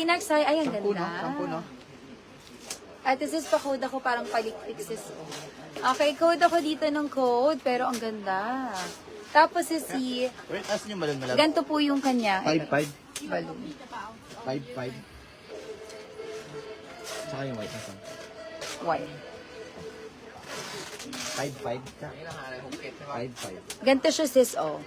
next ay, ang Sampu, ganda. no? Sampu, no? At this is pa-code ako, parang palikpik sis. Okay, code ako dito ng code, pero ang ganda. Tapos si Wait, asan yung balon malab? ganito po yung kanya. 5-5. Balloon. 5-5. Saka yung white na saan? Why? 5-5. 5-5. Ganito siya sis, oh.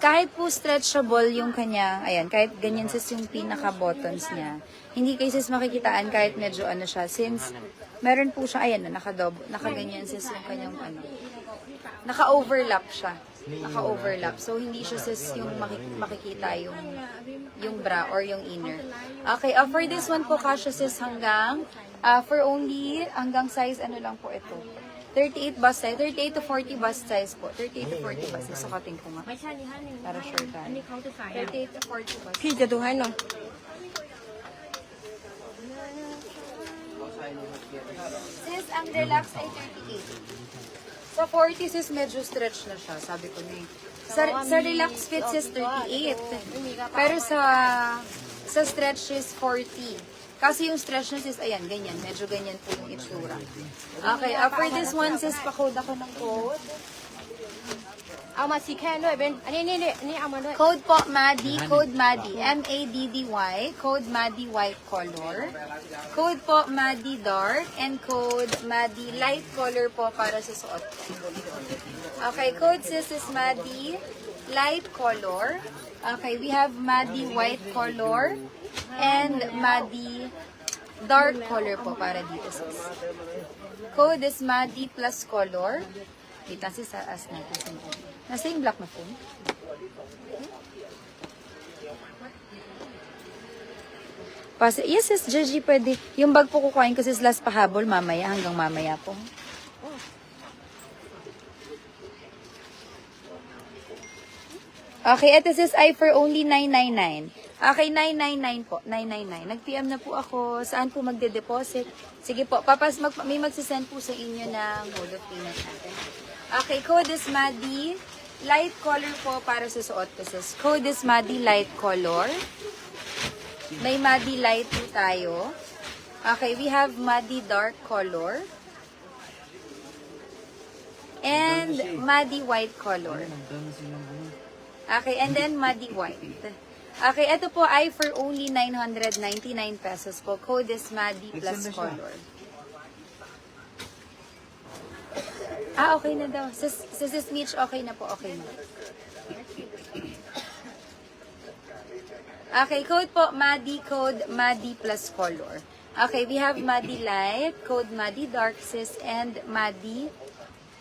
Kahit po stretchable yung kanya, ayan, kahit ganyan sis yung pinaka-buttons niya, hindi kayo sis makikitaan kahit medyo ano siya, since meron po siya, ayan, nakaganyan sis yung kanyang ano, naka-overlap siya. Naka-overlap. So, hindi siya sis yung makikita yung bra or yung inner. Okay, for this one po, kasya sis hanggang, hanggang size, ano lang po ito. 38 bust size, 38 to 40 bust size po. 38 to 40 bust size. Sukatin ko nga. Para sure tayo. 38 to 40 bust. พี่จะดูให้หน่อย Sis, ang relax ay 38. Sa 40 sis, medyo stretch na siya. Sabi ko na eh. Sa relax fit sis, 38. Pero sa stretch sis, 40. Kasi yung stretch na sis, ayan, ganyan. Medyo ganyan po yung itsura. Okay, for this one sis, pa-code ako ng code. เอามาสีแค่ด้วยเบนอันนี้เอามาด้วย Code po, Maddie. Code Maddie. M-A-D-D-Y. Code Maddie white color. Code po, Maddie dark. And code Maddie light color po para sa suot ko. Okay, code sis is Maddie light color. Okay, we have Maddie white color. And Maddie dark color po para dito sis. Code is Maddie plus color. Wait lang sis, as natin. Nasa yung black na phone? Yes, sis, Gigi, pwede. Yung bag po kukuhain ko sis last pahabol mamaya, hanggang mamaya po. Okay, ito sis ay for only 999. Okay, 999 po. 999. Nag-PM na po ako. Saan po magde-deposit? Sige po, may magsisend po sa inyo ng mode of payment natin. Okay, code is Maddie. Light color po para sa suot ko sis. Code is Maddie light color. May Maddie light po tayo. Okay, we have Maddie dark color. And Maddie white color. Okay, and then Maddie white. Okay, ito po ay for only 999 pesos po. Code is Maddie plus color. Okay na daw. Sis Mitch, okay na po, okay na. Okay, code po, code Maddie plus color. Okay, we have Maddie light, code Maddie dark, sis, and Maddie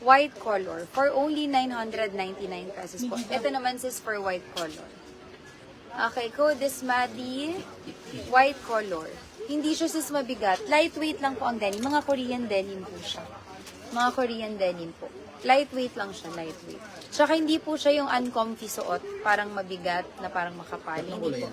white color for only 999 pesos po. Ito naman sis for white color. Okay, code is Maddie white color. Hindi siya sis mabigat. Lightweight lang po ang denim. Mga Korean denim po siya. Mga Korean denim po. Lightweight lang siya, lightweight. Tsaka hindi po siya yung uncomfy suot, parang mabigat na parang makapal. Hindi po.